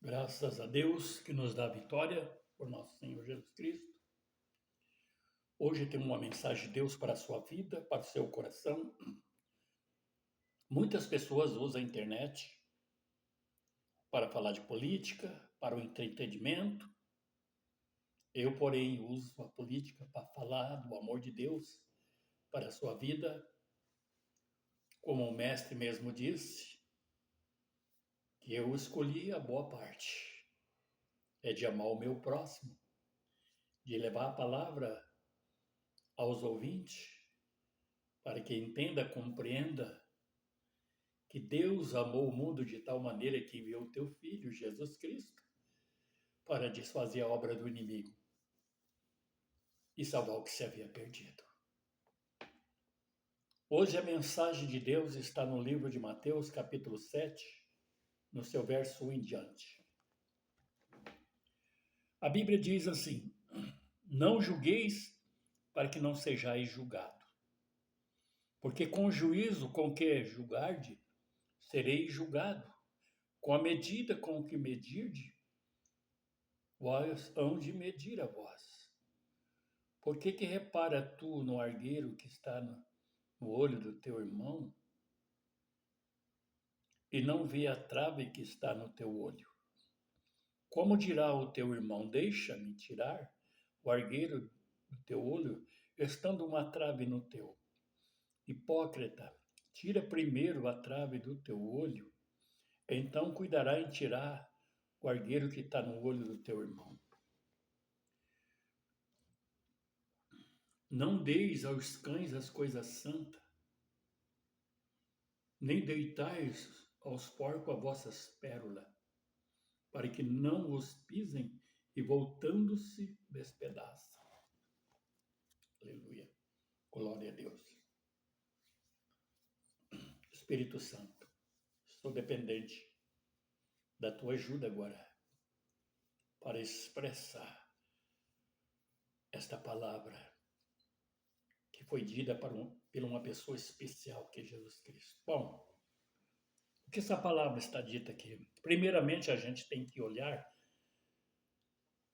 Graças a Deus que nos dá a vitória por nosso Senhor Jesus Cristo. Hoje tem uma mensagem de Deus para a sua vida, para o seu coração. Muitas pessoas usam a internet para falar de política, para o entretenimento. Eu, porém, uso a política para falar do amor de Deus para a sua vida. Como o mestre mesmo disse, que eu escolhi a boa parte. É de amar o meu próximo, de levar a palavra aos ouvintes, para que entenda, compreenda que Deus amou o mundo de tal maneira que enviou o teu Filho, Jesus Cristo, para desfazer a obra do inimigo e salvar o que se havia perdido. Hoje a mensagem de Deus está no livro de Mateus, capítulo 7, no seu verso 1 em diante. A Bíblia diz assim: não julgueis para que não sejais julgado, porque com o juízo com que julgarde, sereis julgado. Com a medida com que medirde, vós hão de medir a vós. Por que repara tu no argueiro que está no olho do teu irmão e não vê a trave que está no teu olho? Como dirá o teu irmão, deixa-me tirar o argueiro do teu olho, estando uma trave no teu? Hipócrita, tira primeiro a trave do teu olho, então cuidará em tirar o argueiro que está no olho do teu irmão. Não deis aos cães as coisas santas, nem deitais aos porcos as vossas pérolas, para que não os pisem e voltando-se despedaçam. Aleluia. Glória a Deus. Espírito Santo, estou dependente da tua ajuda agora para expressar esta palavra que foi dita por uma pessoa especial, que é Jesus Cristo. Bom, o que essa palavra está dita aqui? Primeiramente, a gente tem que olhar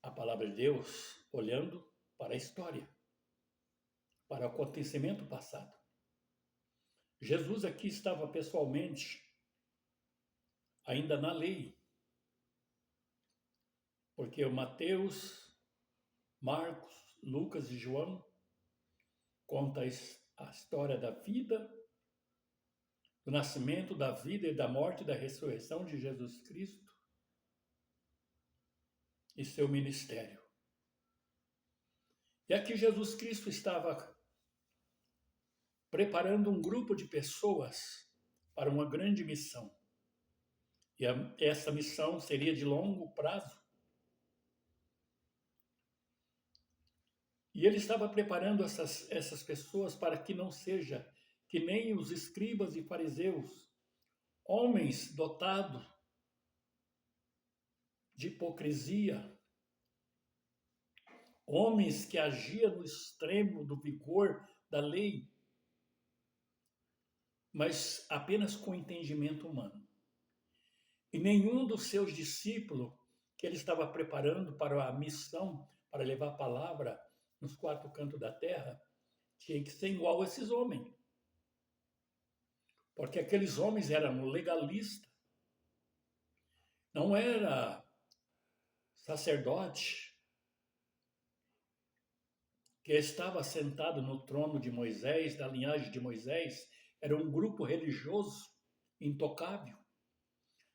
a palavra de Deus olhando para a história, para o acontecimento passado. Jesus aqui estava pessoalmente ainda na lei, porque o Mateus, Marcos, Lucas e João contam a história da vida, do nascimento, da vida e da morte e da ressurreição de Jesus Cristo e seu ministério. E aqui Jesus Cristo estava preparando um grupo de pessoas para uma grande missão. E essa missão seria de longo prazo. E ele estava preparando essas pessoas para que não seja que nem os escribas e fariseus, homens dotados de hipocrisia, homens que agiam no extremo do vigor da lei, mas apenas com entendimento humano. E nenhum dos seus discípulos que ele estava preparando para a missão, para levar a palavra nos quatro cantos da terra, tinha que ser igual a esses homens. Porque aqueles homens eram legalistas, não era sacerdote que estava sentado no trono de Moisés, da linhagem de Moisés, era um grupo religioso intocável.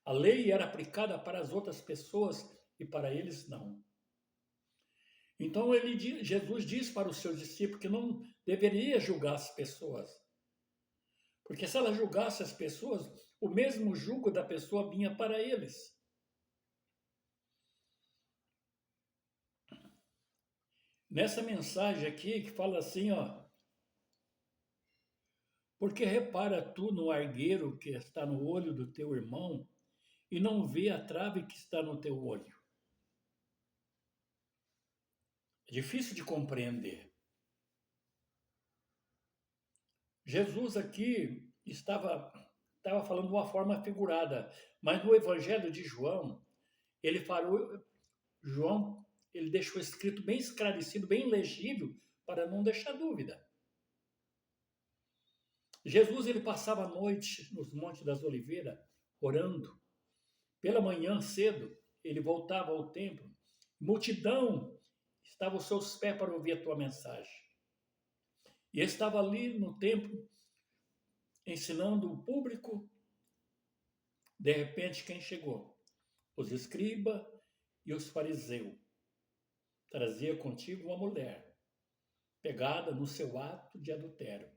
A lei era aplicada para as outras pessoas e para eles não. Então Jesus diz para os seus discípulos que não deveria julgar as pessoas. Porque se ela julgasse as pessoas, o mesmo julgo da pessoa vinha para eles. Nessa mensagem aqui que fala assim, porque repara tu no argueiro que está no olho do teu irmão e não vê a trave que está no teu olho? É difícil de compreender. Jesus aqui estava falando de uma forma figurada, mas no Evangelho de João, ele falou, João, ele deixou escrito bem esclarecido, bem legível, para não deixar dúvida. Jesus, ele passava a noite nos Montes das Oliveiras, orando. Pela manhã cedo, ele voltava ao templo. Multidão estava aos seus pés para ouvir a tua mensagem. E estava ali no templo, ensinando o público. De repente, quem chegou? Os escribas e os fariseus. Trazia contigo uma mulher, pegada no seu ato de adultério.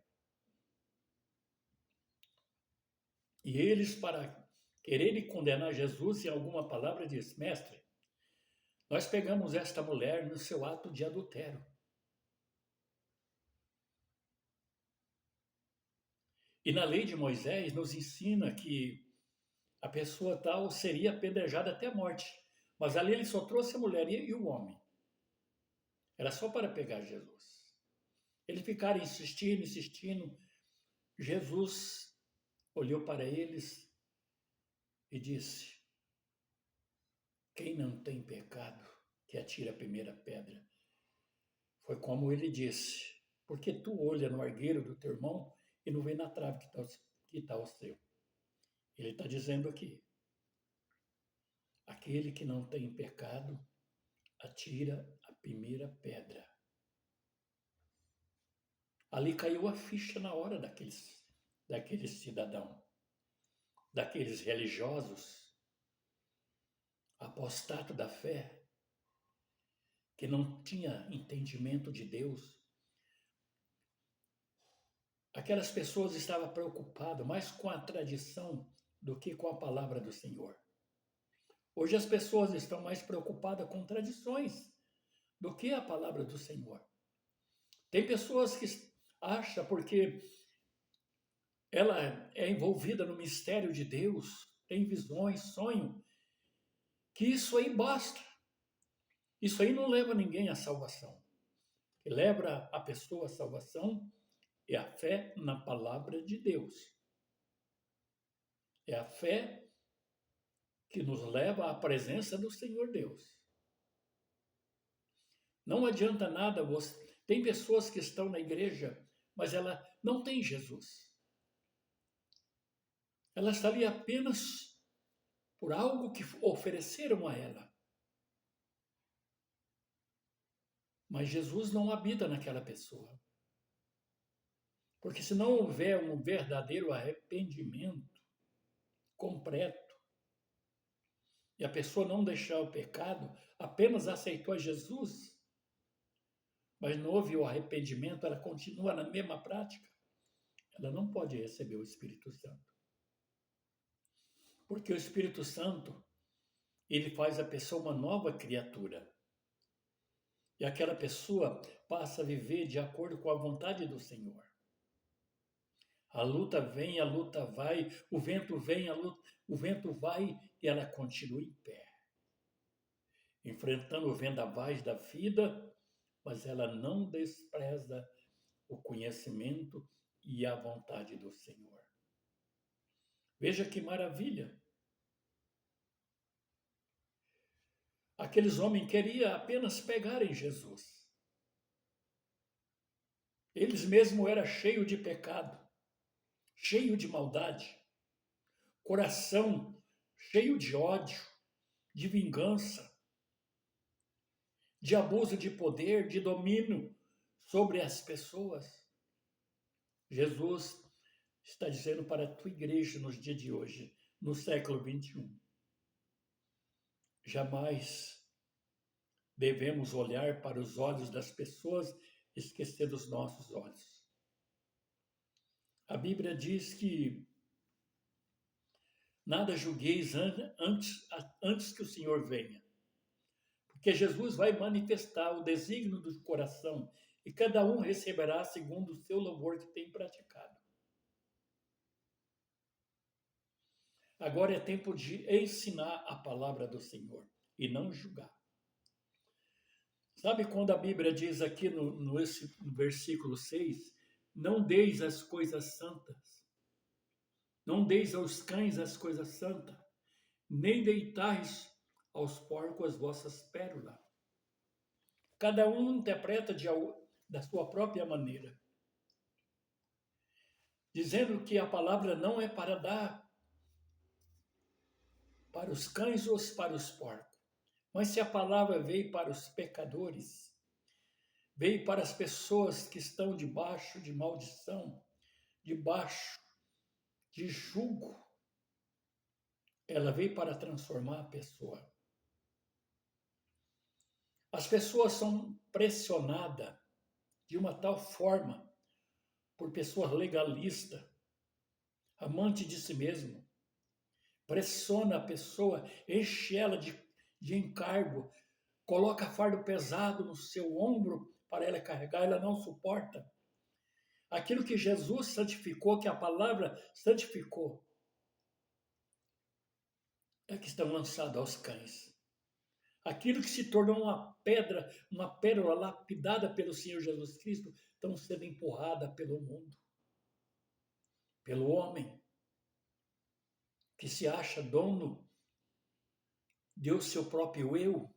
E eles, para quererem condenar Jesus em alguma palavra, diz: Mestre, nós pegamos esta mulher no seu ato de adultério. E na lei de Moisés nos ensina que a pessoa tal seria apedrejada até a morte. Mas ali ele só trouxe a mulher e o homem. Era só para pegar Jesus. Eles ficaram insistindo, insistindo. Jesus olhou para eles e disse: quem não tem pecado, que atire a primeira pedra. Foi como ele disse: porque tu olha no argueiro do teu irmão e não vê na trave que está o seu. Ele está dizendo aqui: aquele que não tem pecado, atira a primeira pedra. Ali caiu a ficha na hora daqueles cidadãos, daqueles religiosos, apostatos da fé, que não tinha entendimento de Deus. Aquelas pessoas estavam preocupadas mais com a tradição do que com a palavra do Senhor. Hoje as pessoas estão mais preocupadas com tradições do que a palavra do Senhor. Tem pessoas que acham, porque ela é envolvida no mistério de Deus, tem visões, sonho, que isso aí basta. Isso aí não leva ninguém à salvação. O que leva a pessoa à salvação é a fé na palavra de Deus. É a fé que nos leva à presença do Senhor Deus. Não adianta nada você. Tem pessoas que estão na igreja, mas ela não tem Jesus. Ela está ali apenas por algo que ofereceram a ela. Mas Jesus não habita naquela pessoa. Porque se não houver um verdadeiro arrependimento completo, e a pessoa não deixar o pecado, apenas aceitou a Jesus, mas não houve o arrependimento, ela continua na mesma prática, ela não pode receber o Espírito Santo. Porque o Espírito Santo, ele faz a pessoa uma nova criatura. E aquela pessoa passa a viver de acordo com a vontade do Senhor. A luta vem, a luta vai, o vento vem, o vento vai e ela continua em pé. Enfrentando o vendavais da vida, mas ela não despreza o conhecimento e a vontade do Senhor. Veja que maravilha. Aqueles homens queriam apenas pegar em Jesus. Eles mesmos eram cheios de pecado, cheio de maldade, coração cheio de ódio, de vingança, de abuso de poder, de domínio sobre as pessoas. Jesus está dizendo para a tua igreja nos dias de hoje, no século 21. Jamais devemos olhar para os olhos das pessoas e esquecer dos nossos olhos. A Bíblia diz que nada julgueis antes que o Senhor venha. Porque Jesus vai manifestar o desígnio do coração e cada um receberá segundo o seu louvor que tem praticado. Agora é tempo de ensinar a palavra do Senhor e não julgar. Sabe quando a Bíblia diz aqui no versículo 6, não deis as coisas santas, não deis aos cães as coisas santas, nem deitais aos porcos as vossas pérolas. Cada um interpreta da sua própria maneira, dizendo que a palavra não é para dar para os cães ou para os porcos. Mas se a palavra veio para os pecadores, veio para as pessoas que estão debaixo de maldição, debaixo de jugo, ela veio para transformar a pessoa. As pessoas são pressionadas de uma tal forma por pessoas legalistas, amante de si mesmo, pressiona a pessoa, enche ela de encargo, coloca fardo pesado no seu ombro para ela carregar, ela não suporta. Aquilo que Jesus santificou, que a palavra santificou, é que estão lançados aos cães. Aquilo que se tornou uma pedra, uma pérola lapidada pelo Senhor Jesus Cristo, estão sendo empurrada pelo mundo, pelo homem, que se acha dono, deu seu próprio eu,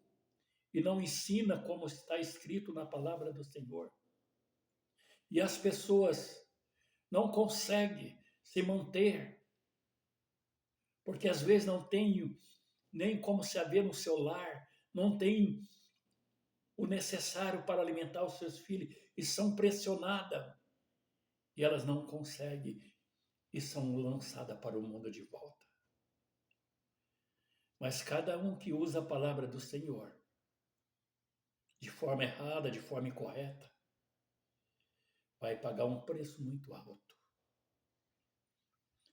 e não ensina como está escrito na palavra do Senhor. E as pessoas não conseguem se manter, porque às vezes não tem nem como se haver no seu lar, não tem o necessário para alimentar os seus filhos, e são pressionadas, e elas não conseguem, e são lançadas para o mundo de volta. Mas cada um que usa a palavra do Senhor de forma errada, de forma incorreta, vai pagar um preço muito alto.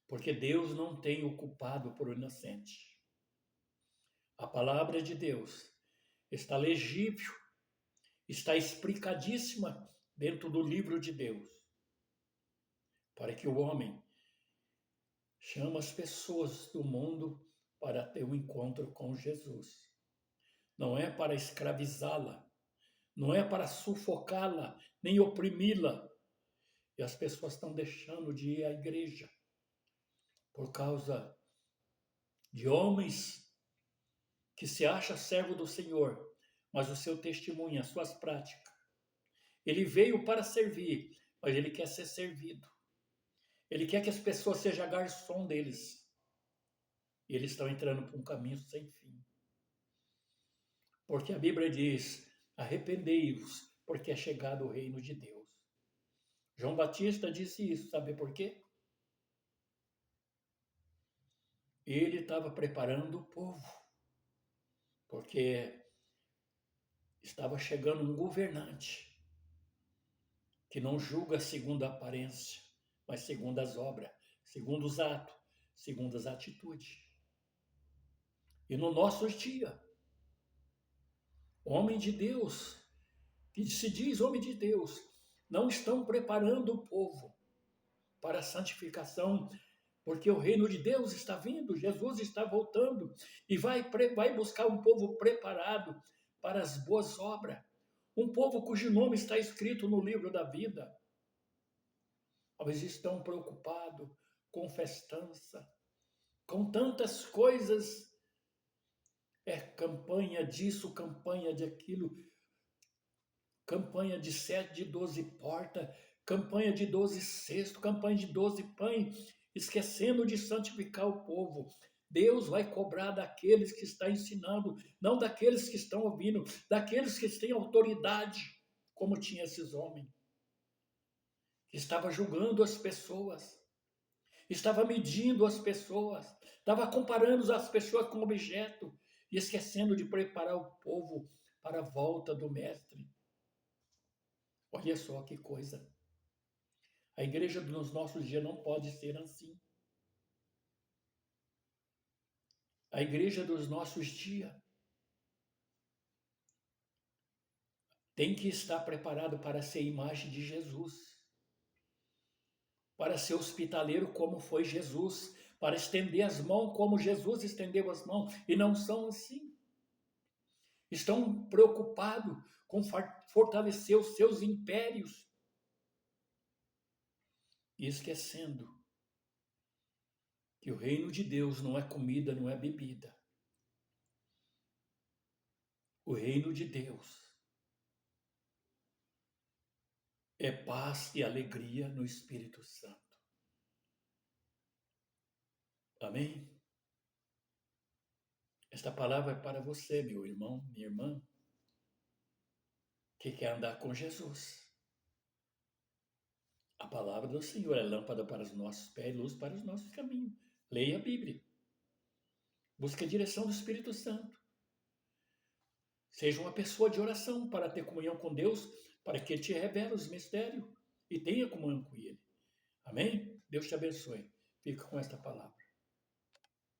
Porque Deus não tem o culpado por inocente. A palavra de Deus está legível, está explicadíssima dentro do livro de Deus, para que o homem chame as pessoas do mundo para ter um encontro com Jesus. Não é para escravizá-la, não é para sufocá-la, nem oprimi-la. E as pessoas estão deixando de ir à igreja por causa de homens que se acha servo do Senhor, mas o seu testemunho, as suas práticas. Ele veio para servir, mas ele quer ser servido. Ele quer que as pessoas sejam garçom deles. E eles estão entrando por um caminho sem fim. Porque a Bíblia diz, arrependei-vos, porque é chegado o reino de Deus. João Batista disse isso, sabe por quê? Ele estava preparando o povo, porque estava chegando um governante que não julga segundo a aparência, mas segundo as obras, segundo os atos, segundo as atitudes. E no nossos dias, homem de Deus, que se diz homem de Deus, não estão preparando o povo para a santificação, porque o reino de Deus está vindo, Jesus está voltando e vai buscar um povo preparado para as boas obras, um povo cujo nome está escrito no livro da vida. Mas estão preocupados com festança, com tantas coisas, campanha disso, campanha de aquilo, campanha de 7, de 12 portas, campanha de 12 cestos, campanha de 12 pães, esquecendo de santificar o povo. Deus vai cobrar daqueles que estão ensinando, não daqueles que estão ouvindo, daqueles que têm autoridade, como tinha esses homens, que estava julgando as pessoas, estava medindo as pessoas, estava comparando as pessoas com objeto e esquecendo de preparar o povo para a volta do Mestre. Olha só que coisa. A igreja nos nossos dias não pode ser assim. A igreja dos nossos dias tem que estar preparado para ser imagem de Jesus, para ser hospitaleiro como foi Jesus, para estender as mãos como Jesus estendeu as mãos, e não são assim. Estão preocupados com fortalecer os seus impérios e esquecendo que o reino de Deus não é comida, não é bebida. O reino de Deus é paz e alegria no Espírito Santo. Amém? Esta palavra é para você, meu irmão, minha irmã, que quer andar com Jesus. A palavra do Senhor é lâmpada para os nossos pés, luz para os nossos caminhos. Leia a Bíblia. Busque a direção do Espírito Santo. Seja uma pessoa de oração para ter comunhão com Deus, para que Ele te revele os mistérios e tenha comunhão com Ele. Amém? Deus te abençoe. Fica com esta palavra.